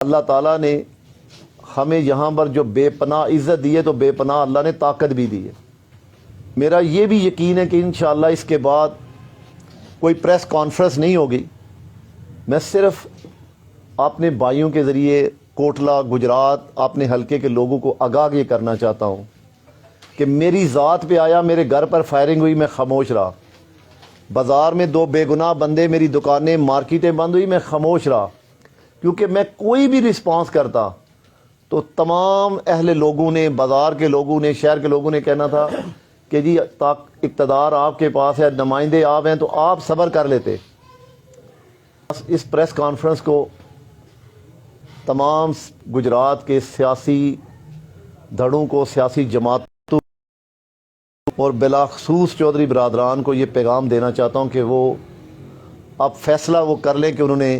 اللہ تعالیٰ نے ہمیں یہاں پر جو بے پناہ عزت دی ہے تو بے پناہ اللہ نے طاقت بھی دی ہے۔ میرا یہ بھی یقین ہے کہ انشاءاللہ اس کے بعد کوئی پریس کانفرنس نہیں ہوگی۔ میں صرف اپنے بھائیوں کے ذریعے کوٹلہ گجرات اپنے حلقے کے لوگوں کو آگاہ یہ کرنا چاہتا ہوں کہ میری ذات پہ آیا، میرے گھر پر فائرنگ ہوئی، میں خاموش رہا۔ بازار میں دو بے گناہ بندے، میری دکانیں مارکیٹیں بند ہوئی، میں خاموش رہا، کیونکہ میں کوئی بھی رسپانس کرتا تو تمام اہل لوگوں نے، بازار کے لوگوں نے، شہر کے لوگوں نے کہنا تھا کہ جی اقتدار آپ کے پاس ہے، نمائندے آپ ہیں، تو آپ صبر کر لیتے۔ اس پریس کانفرنس کو تمام گجرات کے سیاسی دھڑوں کو، سیاسی جماعتوں اور بلاخصوص چودھری برادران کو یہ پیغام دینا چاہتا ہوں کہ وہ اب فیصلہ وہ کر لیں کہ انہوں نے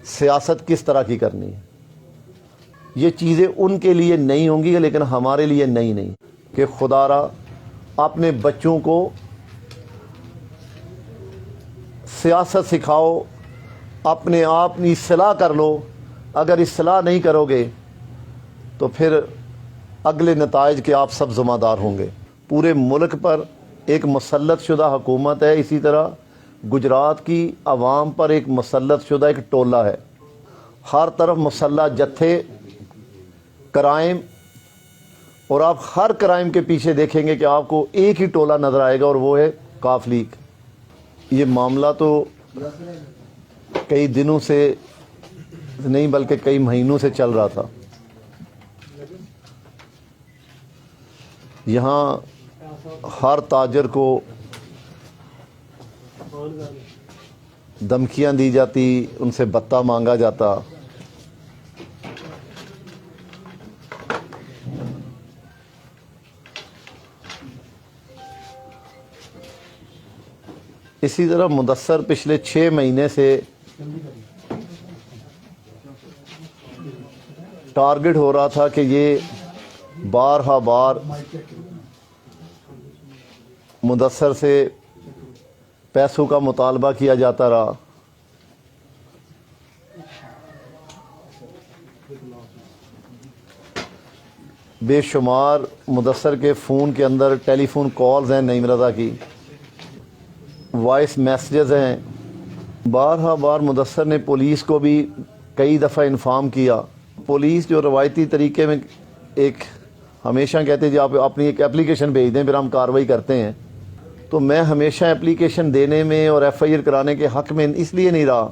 سیاست کس طرح کی کرنی ہے۔ یہ چیزیں ان کے لیے نئی ہوں گی لیکن ہمارے لیے نئی نہیں، کہ خدا را اپنے بچوں کو سیاست سکھاؤ، اپنے آپ کی اصلاح کر لو۔ اگر اصلاح نہیں کرو گے تو پھر اگلے نتائج کے آپ سب ذمہ دار ہوں گے۔ پورے ملک پر ایک مسلط شدہ حکومت ہے، اسی طرح گجرات کی عوام پر ایک مسلط شدہ ایک ٹولہ ہے۔ ہر طرف مسلح جتھے، کرائم، اور آپ ہر کرائم کے پیچھے دیکھیں گے کہ آپ کو ایک ہی ٹولہ نظر آئے گا، اور وہ ہے کاف لیگ۔ یہ معاملہ تو کئی دنوں سے نہیں بلکہ کئی مہینوں سے چل رہا تھا۔ یہاں ہر تاجر کو دھمکیاں دی جاتی، ان سے بتہ مانگا جاتا۔ اسی طرح مدثر پچھلے 6 مہینے سے ٹارگٹ ہو رہا تھا کہ یہ بارہا بار مدثر سے پیسوں کا مطالبہ کیا جاتا رہا۔ بے شمار مدثر کے فون کے اندر ٹیلی فون کالز ہیں نعیم رضا کی، وائس میسیجز ہیں۔ بارہا بار مدثر نے پولیس کو بھی کئی دفعہ انفارم کیا۔ پولیس جو روایتی طریقے میں ایک ہمیشہ کہتے ہیں جی آپ اپنی ایک اپلیکیشن بھیج دیں پھر ہم کارروائی کرتے ہیں، تو میں ہمیشہ اپلیکیشن دینے میں اور ایف آئی آر کرانے کے حق میں اس لیے نہیں رہا۔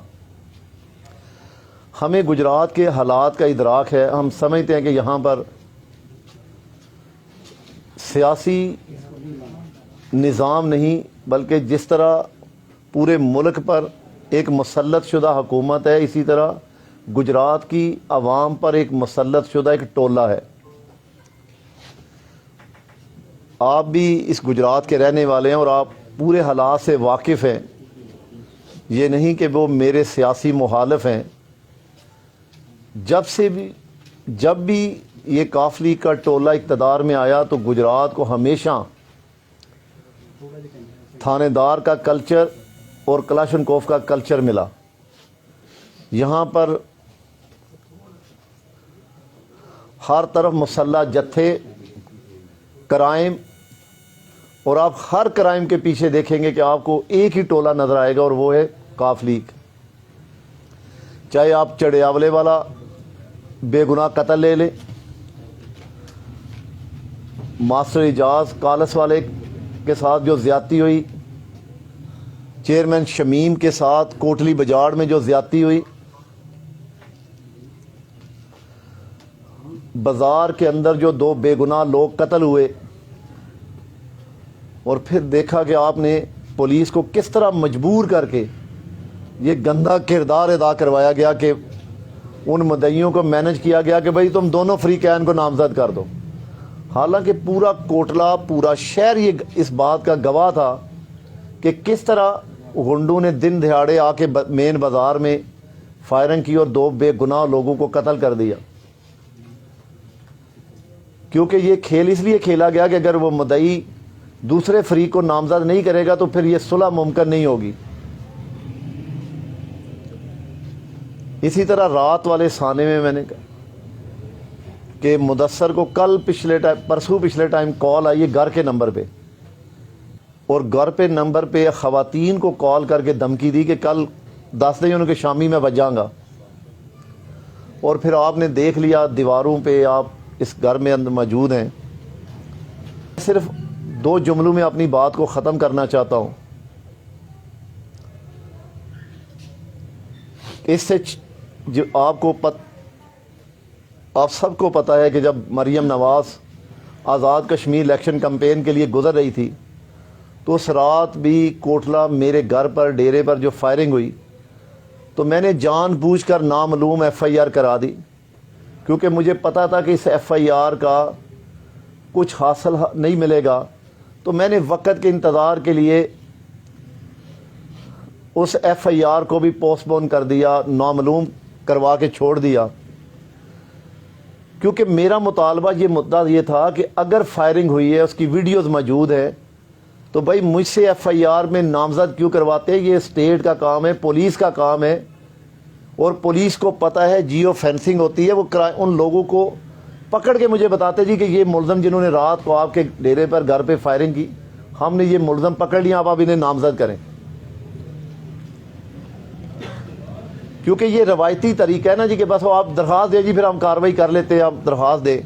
ہمیں گجرات کے حالات کا ادراک ہے، ہم سمجھتے ہیں کہ یہاں پر سیاسی نظام نہیں بلکہ جس طرح پورے ملک پر ایک مسلط شدہ حکومت ہے، اسی طرح گجرات کی عوام پر ایک مسلط شدہ ایک ٹولہ ہے۔ آپ بھی اس گجرات کے رہنے والے ہیں اور آپ پورے حالات سے واقف ہیں، یہ نہیں کہ وہ میرے سیاسی مخالف ہیں۔ جب بھی یہ کاف لیگ کا ٹولہ اقتدار میں آیا تو گجرات کو ہمیشہ تھانے دار کا کلچر اور کلاشنکوف کا کلچر ملا۔ یہاں پر ہر طرف مسلح جتھے، کرائم، اور آپ ہر کرائم کے پیچھے دیکھیں گے کہ آپ کو ایک ہی ٹولہ نظر آئے گا، اور وہ ہے کاف لیگ۔ چاہے آپ چڑیاولے والا بے گناہ قتل لے لیں، ماسٹر اعجاز کالس والے کے ساتھ جو زیادتی ہوئی، چیئرمین شمیم کے ساتھ کوٹلی بجاڑ میں جو زیادتی ہوئی، بازار کے اندر جو 2 بے گناہ لوگ قتل ہوئے، اور پھر دیکھا کہ آپ نے پولیس کو کس طرح مجبور کر کے یہ گندا کردار ادا کروایا گیا کہ ان مدعیوں کو مینج کیا گیا کہ بھئی تم دونوں فریقین کو نامزد کر دو۔ حالانکہ پورا کوٹلہ، پورا شہر یہ اس بات کا گواہ تھا کہ کس طرح غنڈوں نے دن دہاڑے آ کے مین بازار میں فائرنگ کی اور 2 بے گناہ لوگوں کو قتل کر دیا۔ کیونکہ یہ کھیل اس لیے کھیلا گیا کہ اگر وہ مدعی دوسرے فریق کو نامزد نہیں کرے گا تو پھر یہ صلح ممکن نہیں ہوگی۔ اسی طرح رات والے سانے میں نے کہا کہ مدثر کو کل پرسوں پچھلے ٹائم کال آئی ہے گھر کے نمبر پہ، اور گھر پہ نمبر پہ خواتین کو کال کر کے دھمکی دی کہ کل 10 دیں انہوں کہ شامی میں بچ جاؤں گا، اور پھر آپ نے دیکھ لیا دیواروں پہ آپ اس گھر میں اندر موجود ہیں۔ صرف 2 جملوں میں اپنی بات کو ختم کرنا چاہتا ہوں۔ اس سے جو آپ سب کو پتہ ہے کہ جب مریم نواز آزاد کشمیر الیکشن کمپین کے لیے گزر رہی تھی تو اس رات بھی کوٹلہ میرے گھر پر ڈیرے پر جو فائرنگ ہوئی تو میں نے جان بوجھ کر نامعلوم ایف آئی آر کرا دی، کیونکہ مجھے پتا تھا کہ اس ایف آئی آر کا کچھ حاصل نہیں ملے گا، تو میں نے وقت کے انتظار کے لیے اس ایف آئی آر کو بھی پوسٹ پون کر دیا، نامعلوم کروا کے چھوڑ دیا، کیونکہ میرا مطالبہ یہ مدعا یہ تھا کہ اگر فائرنگ ہوئی ہے اس کی ویڈیوز موجود ہے تو بھائی مجھ سے ایف آئی آر میں نامزد کیوں کرواتے؟ یہ اسٹیٹ کا کام ہے، پولیس کا کام ہے، اور پولیس کو پتہ ہے جیو فینسنگ ہوتی ہے، وہ ان لوگوں کو پکڑ کے مجھے بتاتے جی کہ یہ ملزم جنہوں نے رات کو آپ کے ڈیرے پر گھر پہ فائرنگ کی، ہم نے یہ ملزم پکڑ لیا، آپ انہیں نامزد کریں، کیونکہ یہ روایتی طریقہ ہے نا جی کہ بس وہ آپ درخواست دیں جی پھر ہم کارروائی کر لیتے ہیں، آپ درخواست دیں۔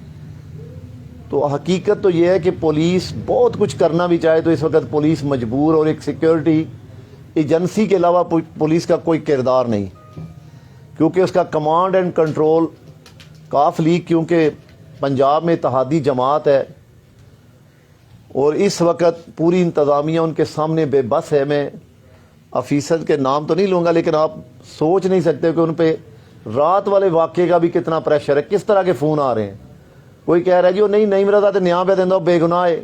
تو حقیقت تو یہ ہے کہ پولیس بہت کچھ کرنا بھی چاہے تو اس وقت پولیس مجبور، اور ایک سیکیورٹی ایجنسی کے علاوہ پولیس کا کوئی کردار نہیں، کیونکہ اس کا کمانڈ اینڈ کنٹرول کاف لیگ، کیونکہ پنجاب میں اتحادی جماعت ہے اور اس وقت پوری انتظامیہ ان کے سامنے بے بس ہے۔ میں افیسر کے نام تو نہیں لوں گا، لیکن آپ سوچ نہیں سکتے کہ ان پہ رات والے واقعے کا بھی کتنا پریشر ہے، کس طرح کے فون آ رہے ہیں۔ کوئی کہہ رہا ہے جی وہ نہیں نعیم رضا تو نیام پہ دینا بے گناہ ہے،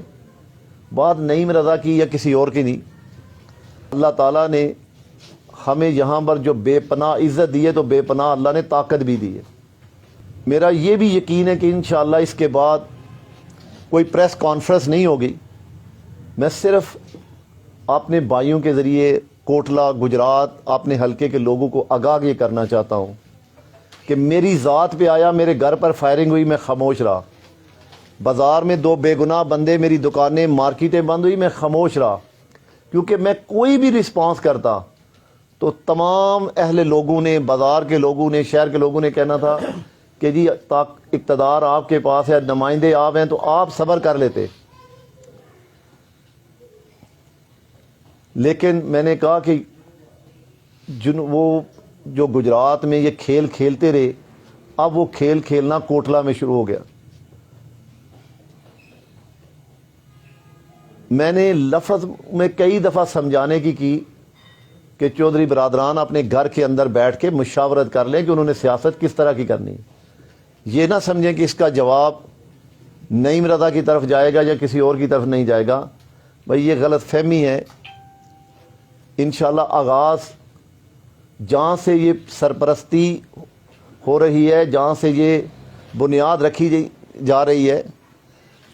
بات نعیم رضا کی یا کسی اور کی نہیں۔ اللہ تعالیٰ نے ہمیں یہاں پر جو بے پناہ عزت دی ہے تو بے پناہ اللہ نے طاقت بھی دی ہے۔ میرا یہ بھی یقین ہے کہ انشاءاللہ اس کے بعد کوئی پریس کانفرنس نہیں ہوگی، میں صرف اپنے بھائیوں کے ذریعے کوٹلہ گجرات اپنے حلقے کے لوگوں کو آگاہ یہ کرنا چاہتا ہوں کہ میری ذات پہ آیا، میرے گھر پر فائرنگ ہوئی، میں خاموش رہا، بازار میں 2 بے گناہ بندے، میری دکانیں مارکیٹیں بند ہوئی، میں خاموش رہا، کیونکہ میں کوئی بھی رسپانس کرتا تو تمام اہل لوگوں نے، بازار کے لوگوں نے، شہر کے لوگوں نے کہنا تھا کہ جی اقتدار آپ کے پاس ہے، نمائندے آپ ہیں تو آپ صبر کر لیتے۔ لیکن میں نے کہا کہ وہ جو گجرات میں یہ کھیل کھیلتے رہے، اب وہ کھیل کھیلنا کوٹلہ میں شروع ہو گیا۔ میں نے لفظ میں کئی دفعہ سمجھانے کی کہ چودھری برادران اپنے گھر کے اندر بیٹھ کے مشاورت کر لیں کہ انہوں نے سیاست کس طرح کی کرنی ہے، یہ نہ سمجھیں کہ اس کا جواب نعیم رضا کی طرف جائے گا یا کسی اور کی طرف نہیں جائے گا۔ بھائی یہ غلط فہمی ہے۔ انشاءاللہ آغاز جہاں سے یہ سرپرستی ہو رہی ہے، جہاں سے یہ بنیاد رکھی جا رہی ہے،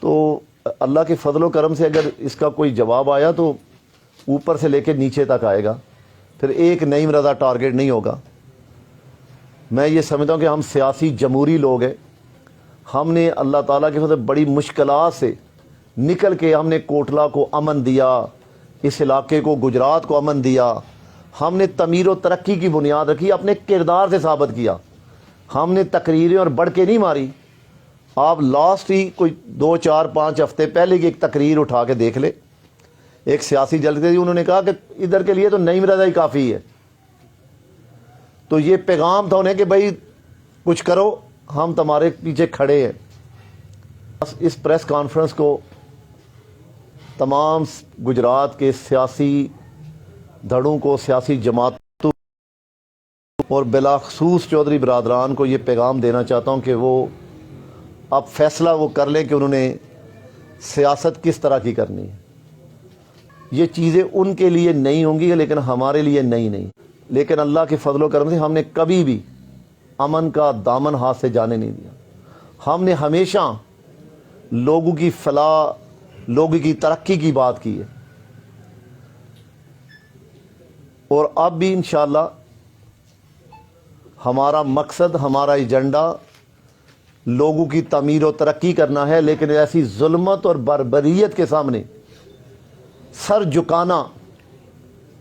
تو اللہ کے فضل و کرم سے اگر اس کا کوئی جواب آیا تو اوپر سے لے کے نیچے تک آئے گا، پھر ایک نعیم رضا ٹارگٹ نہیں ہوگا۔ میں یہ سمجھتا ہوں کہ ہم سیاسی جمہوری لوگ ہیں، ہم نے اللہ تعالیٰ کے فضل بڑی مشکلات سے نکل کے ہم نے کوٹلہ کو امن دیا، اس علاقے کو گجرات کو امن دیا، ہم نے تعمیر و ترقی کی بنیاد رکھی، اپنے کردار سے ثابت کیا، ہم نے تقریریں اور بڑھ کے نہیں ماری۔ آپ لاسٹ ہی کوئی 2 4 5 ہفتے پہلے کی ایک تقریر اٹھا کے دیکھ لے، ایک سیاسی جلسے انہوں نے کہا کہ ادھر کے لیے تو نعیم رضا ہی کافی ہے، تو یہ پیغام تھا انہیں کہ بھائی کچھ کرو، ہم تمہارے پیچھے کھڑے ہیں۔ اس پریس کانفرنس کو تمام گجرات کے سیاسی دھڑوں کو، سیاسی جماعتوں اور بلاخصوص چودھری برادران کو یہ پیغام دینا چاہتا ہوں کہ وہ اب فیصلہ وہ کر لیں کہ انہوں نے سیاست کس طرح کی کرنی ہے۔ یہ چیزیں ان کے لیے نہیں ہوں گی لیکن ہمارے لیے نہیں، لیکن اللہ کے فضل و کرم سے ہم نے کبھی بھی امن کا دامن ہاتھ سے جانے نہیں دیا۔ ہم نے ہمیشہ لوگوں کی فلاح، لوگوں کی ترقی کی بات کی ہے، اور اب بھی انشاءاللہ ہمارا مقصد، ہمارا ایجنڈا لوگوں کی تعمیر و ترقی کرنا ہے، لیکن ایسی ظلمت اور بربریت کے سامنے سر جھکانا،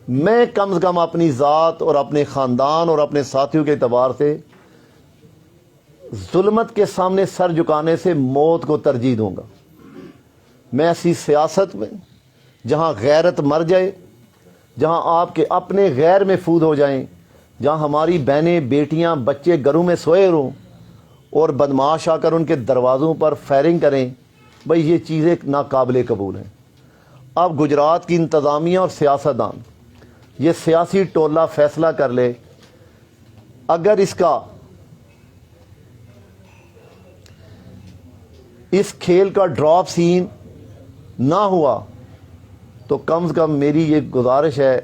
میں کم از کم اپنی ذات اور اپنے خاندان اور اپنے ساتھیوں کے اعتبار سے ظلمت کے سامنے سر جھکانے سے موت کو ترجیح دوں گا۔ میں ایسی سیاست میں جہاں غیرت مر جائے، جہاں آپ کے اپنے غیر محفوظ ہو جائیں، جہاں ہماری بہنیں، بیٹیاں، بچے گھروں میں سوئے رہوں اور بدماش آ کر ان کے دروازوں پر فائرنگ کریں، بھئی یہ چیزیں ناقابل قبول ہیں۔ اب گجرات کی انتظامیہ اور سیاستدان یہ سیاسی ٹولہ فیصلہ کر لے، اگر اس کھیل کا ڈراپ سین نہ ہوا تو کم از کم میری یہ گزارش ہے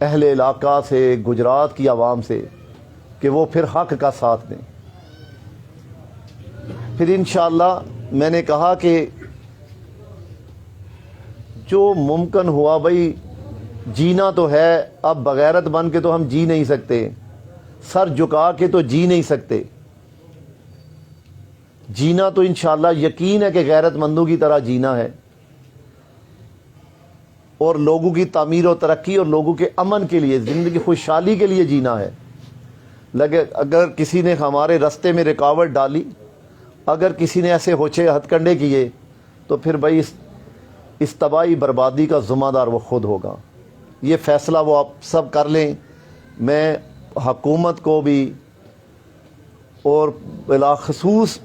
اہل علاقہ سے، گجرات کی عوام سے، کہ وہ پھر حق کا ساتھ دیں۔ پھر انشاءاللہ میں نے کہا کہ جو ممکن ہوا، بھئی جینا تو ہے، اب بغیرت بن کے تو ہم جی نہیں سکتے، سر جھکا کے تو جی نہیں سکتے، جینا تو انشاءاللہ یقین ہے کہ غیرت مندوں کی طرح جینا ہے، اور لوگوں کی تعمیر و ترقی اور لوگوں کے امن کے لیے، زندگی خوشحالی کے لیے جینا ہے۔ اگر کسی نے ہمارے رستے میں رکاوٹ ڈالی، اگر کسی نے ایسے ہوچے ہتھ کنڈے کیے، تو پھر بھائی اس تباہی بربادی کا ذمہ دار وہ خود ہوگا۔ یہ فیصلہ وہ آپ سب کر لیں۔ میں حکومت کو بھی اور بلاخصوص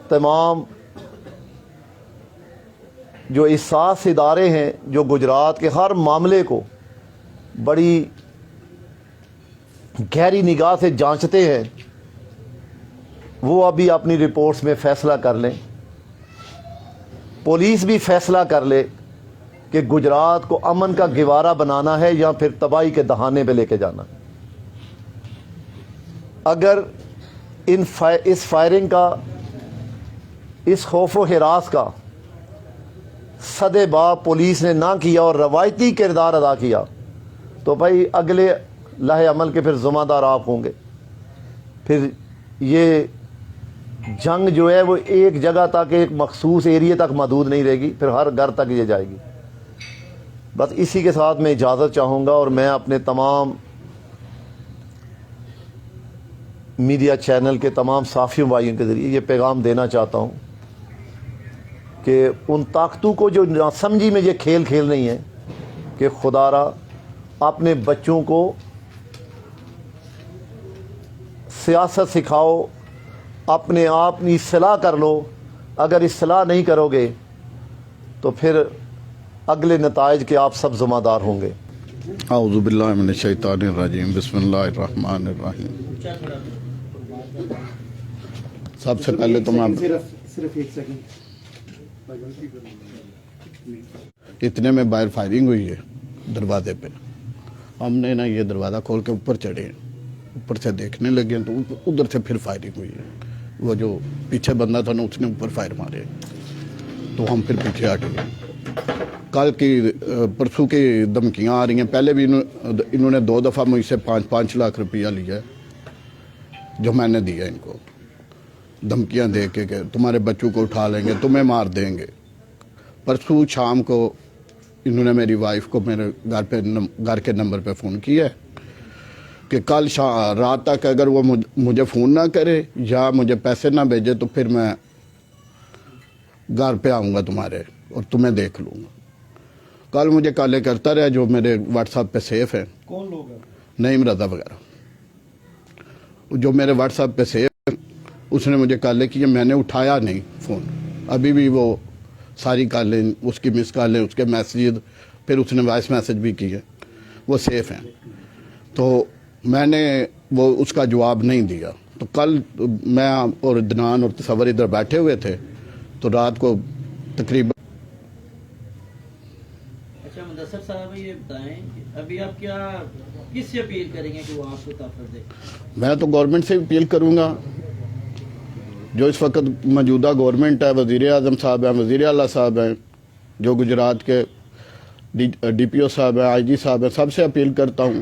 تمام جو حساس ادارے ہیں جو گجرات کے ہر معاملے کو بڑی گہری نگاہ سے جانچتے ہیں، وہ ابھی اپنی رپورٹس میں فیصلہ کر لیں۔ پولیس بھی فیصلہ کر لے کہ گجرات کو امن کا گوارا بنانا ہے یا پھر تباہی کے دہانے پہ لے کے جانا ہے۔ اگر اس فائرنگ کا، اس خوف و ہراس کا صدے باب پولیس نے نہ کیا اور روایتی کردار ادا کیا، تو بھائی اگلے لائحہ عمل کے پھر ذمہ دار آپ ہوں گے۔ پھر یہ جنگ جو ہے وہ ایک جگہ تک، ایک مخصوص ایریے تک محدود نہیں رہے گی، پھر ہر گھر تک یہ جائے گی۔ بس اسی کے ساتھ میں اجازت چاہوں گا، اور میں اپنے تمام میڈیا چینل کے تمام صحافیوں بھائیوں کے ذریعے یہ پیغام دینا چاہتا ہوں کہ ان طاقتوں کو جو ناسمجھی میں یہ کھیل کھیل رہی ہیں، کہ خدا را اپنے بچوں کو سیاست سکھاؤ، اپنے آپ کی اصلاح کر لو۔ اگر اصلاح نہیں کرو گے تو پھر اگلے نتائج کے آپ سب ذمہ دار ہوں گے۔ اعوذ باللہ من الشیطان الرجیم، بسم اللہ الرحمن الرحیم۔ سب سے پہلے تو میں صرف ایک سیکنڈ، اتنے میں باہر فائرنگ ہوئی ہے دروازے پہ۔ ہم نے نا یہ دروازہ کھول کے اوپر چڑھے، اوپر سے دیکھنے لگے تو ادھر سے پھر فائرنگ ہوئی ہے۔ وہ جو پیچھے بندہ تھا نا، اس نے اوپر فائر مارے تو ہم پھر پیچھے ہٹ گئے۔ کل کی پرسوں کی دھمکیاں آ رہی ہیں، پہلے بھی انہوں نے 2 دفعہ مجھ سے 5 لاکھ روپیہ لیا ہے، جو میں نے دیا ان کو، دھمکیاں دے کے کہ تمہارے بچوں کو اٹھا لیں گے، تمہیں مار دیں گے۔ پرسوں شام کو انہوں نے میری وائف کو میرے گھر کے نمبر پہ فون کیا ہے کہ کل رات تک اگر وہ مجھے فون نہ کرے یا مجھے پیسے نہ بھیجے تو پھر میں گھر پہ آؤں گا تمہارے اور تمہیں دیکھ لوں گا۔ کل مجھے کالے کرتا رہا، جو میرے واٹس ایپ پہ سیف ہیں۔ کون لوگ ہیں؟ نعیم رضا وغیرہ، جو میرے واٹس ایپ پہ سیف ہے، اس نے مجھے کالے کی، میں نے اٹھایا نہیں فون۔ ابھی بھی وہ ساری کالیں، اس کی مس کالیں، اس کے میسیج، پھر اس نے وائس میسیج بھی کی ہے، وہ سیف ہیں۔ تو میں نے وہ اس کا جواب نہیں دیا۔ تو کل میں اور عدنان اور تصور ادھر بیٹھے ہوئے تھے، تو رات کو تقریباً اچھا مدثر صاحب یہ بتائیں کہ ابھی آپ کس سے اپیل کریں گے کہ وہ آپ کو تحفظ دے؟ میں تو گورنمنٹ سے اپیل کروں گا، جو اس وقت موجودہ گورنمنٹ ہے، وزیر اعظم صاحب ہیں، وزیر اعلیٰ صاحب ہیں، جو گجرات کے ڈی پی او صاحب ہیں، آئی جی صاحب ہیں، سب سے اپیل کرتا ہوں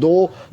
2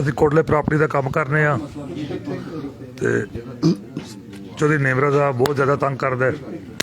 ਅਸੀਂ ਕੋਟਲੇ ਪ੍ਰਾਪਰਟੀ ਦਾ ਕੰਮ ਕਰਨੇ ਆ ਤੇ ਚੌਧਰੀ ਨੇਮਰਾ ਦਾ ਬਹੁਤ ਜ਼ਿਆਦਾ ਤੰਗ ਕਰਦਾ ਹੈ,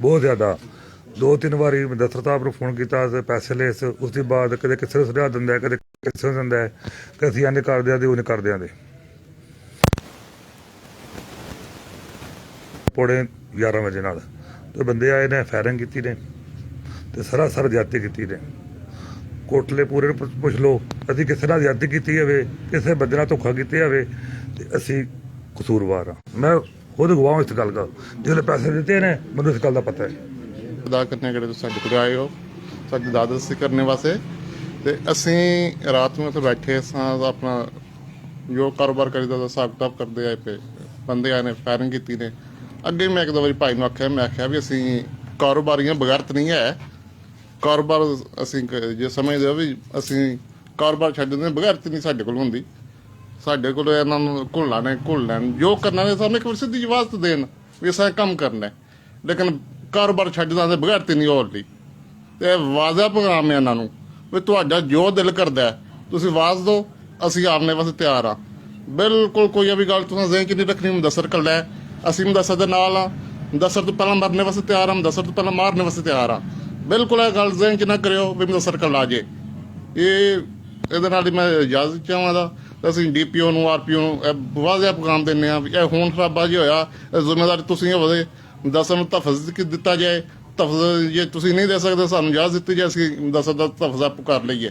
ਬਹੁਤ ਜ਼ਿਆਦਾ। 2-3 ਵਾਰੀ ਦਫ਼ਤਰ ਸਾਹਿਬ ਨੂੰ ਫੋਨ ਕੀਤਾ ਤੇ ਪੈਸੇ ਲਏ ਸੀ, ਉਸ ਤੋਂ ਬਾਅਦ ਕਦੇ ਕਿਸੇ ਨੂੰ ਸੁਝਾ ਦਿੰਦਾ ਹੈ, ਕਦੇ ਕਿਸੇ ਨੂੰ ਦਿੰਦਾ ਹੈ ਕਿ ਅਸੀਂ ਇੰਝ ਕਰ ਦਿਆਂ ਦੇ ਉਹਨੇ ਕਰ ਦਿਆਂ ਦੇ। ਪੌੜੇ 11 ਵਜੇ ਨਾਲ ਤੇ ਬੰਦੇ ਆਏ ਨੇ, ਫਾਇਰਿੰਗ ਕੀਤੀ ਨੇ ਤੇ ਸਰਾਸਰ ਜ਼ਿਆਦਤੀ ਕੀਤੀ ਨੇ। ਕੋਟਲੇ ਪੂਰੇ ਨੂੰ ਪੁੱਛ ਲਓ, ਅਸੀਂ ਕਿਸੇ ਨਾਲ ਜ਼ਿਆਦਤੀ ਕੀਤੀ ਹੋਵੇ, ਕਿਸੇ ਬੰਦੇ ਨਾਲ ਧੋਖਾ ਕੀਤਾ ਹੋਵੇ ਤੇ ਅਸੀਂ ਕਸੂਰਵਾਰ ਹਾਂ। ਮੈਂ ਖੁਦ ਗਵਾਹ ਇਸ ਗੱਲ ਦਾ, ਜਿਹੜੇ ਪੈਸੇ ਦਿੱਤੇ ਨੇ ਮੈਨੂੰ ਇਸ ਗੱਲ ਦਾ ਪਤਾ ਹੈ। ਅਦਾ ਕਰਨੇ ਜਿਹੜੇ ਤੁਸੀਂ ਸਾਡੇ ਕੋਲ ਆਏ ਹੋ, ਸਾਡੀ ਦਾਦਸਤੀ ਕਰਨ ਵਾਸਤੇ। ਤੇ ਅਸੀਂ ਰਾਤ ਨੂੰ ਉੱਥੇ ਬੈਠੇ ਸਾਂ, ਆਪਣਾ ਜੋ ਕਾਰੋਬਾਰ ਕਰੀਦਾ ਦਾ ਹਿਸਾਬ ਕਿਤਾਬ ਕਰਦੇ ਆਏ ਪਏ, ਬੰਦੇ ਆਏ ਨੇ, ਫਾਇਰਿੰਗ ਕੀਤੀ ਨੇ। ਅੱਗੇ ਮੈਂ 1-2 ਵਾਰੀ ਭਾਈ ਨੂੰ ਆਖਿਆ, ਮੈਂ ਆਖਿਆ ਵੀ ਅਸੀਂ ਕਾਰੋਬਾਰੀਆਂ ਬਗੈਰਤ ਨਹੀਂ ਹੈ, ਕਾਰੋਬਾਰ ਅਸੀਂ ਜੇ ਸਮਝਦੇ ਹੋ ਵੀ ਅਸੀਂ ਕਾਰੋਬਾਰ ਛੱਡ ਦਿੰਦੇ, ਬਗੈਰਤ ਨਹੀਂ ਸਾਡੇ ਕੋਲ ਹੁੰਦੀ। ਸਾਡੇ ਕੋਲ ਇਹਨਾਂ ਨੂੰ ਘੁੱਲਣਾ ਨੇ, ਘੁੱਲ ਲੈਣ, ਜੋ ਕਰਨਾ ਨੇ ਸਾਨੂੰ ਇੱਕ ਵਾਰ ਸਿੱਧੀ ਇਜਾਜ਼ਤ ਦੇਣ ਵੀ ਅਸਾਂ ਕੰਮ ਕਰਨਾ, ਲੇਕਿਨ ਕਾਰੋਬਾਰ ਛੱਡ ਦਾਂਦੇ ਬਗੈਰਤ ਨਹੀਂ ਹੋਣ ਲਈ। ਤੇ ਵਾਜ਼ਾ ਪੈਗਾਮ ਹੈ ਇਹਨਾਂ ਨੂੰ ਵੀ ਤੁਹਾਡਾ ਜੋ ਦਿਲ ਕਰਦਾ ਤੁਸੀਂ ਆਵਾਜ਼ ਦਿਓ, ਅਸੀਂ ਆਉਣੇ ਵਾਸਤੇ ਤਿਆਰ ਆ। ਬਿਲਕੁਲ ਕੋਈ ਵੀ ਗੱਲ ਤੁਸੀਂ ਜ਼ਿਹਨ 'ਚ ਨਹੀਂ ਰੱਖਣੀ। ਮੁਦੱਸਰ ਕੱਲਾ ਹੈ, ਅਸੀਂ ਮੁਦੱਸਰ ਦੇ ਨਾਲ ਆ, ਮੁਦੱਸਰ ਤੋਂ ਪਹਿਲਾਂ ਮਰਨੇ ਵਾਸਤੇ ਤਿਆਰ ਆ, ਮੁਦੱਸਰ ਤੋਂ ਪਹਿਲਾਂ ਮਾਰਨੇ ਵਾਸਤੇ ਤਿਆਰ ਆ। ਬਿਲਕੁਲ ਇਹ ਗੱਲ ਜ਼ਿਹਨ 'ਚ ਨਾ ਕਰਿਓ ਵੀ ਮੁਦੱਸਰ ਕੱਲਾ ਆ ਜੇ। ਇਹਦੇ ਨਾਲ ਹੀ ਮੈਂ ਇਜਾਜ਼ਤ ਚਾਹਾਂਗਾ। ਅਸੀਂ DPO ਨੂੰ, RPO ਨੂੰ ਇਹ ਵਾਜ਼ਿਆ ਪੈਗਾਮ ਦਿੰਦੇ ਹਾਂ ਵੀ ਇਹ ਖੂਨ ਖਰਾਬਾ ਜੀ ਹੋਇਆ, ਇਹ ਜ਼ਿੰਮੇਵਾਰੀ ਤੁਸੀਂ ਹੋਵੇ। ਮੁਦੱਸਰ ਨੂੰ ਤਹਫ਼ੁਜ਼ ਦਿੱਤਾ ਜਾਏ, ਤਹਫ਼ੁਜ਼ ਜੇ ਤੁਸੀਂ ਨਹੀਂ ਦੇ ਸਕਦੇ ਸਾਨੂੰ ਇਜਾਜ਼ਤ ਦਿੱਤੀ ਜਾਏ, ਅਸੀਂ ਮੁਦੱਸਰ ਦਾ ਤਹਫ਼ੁਜ਼ ਕਰ ਲਈਏ।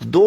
2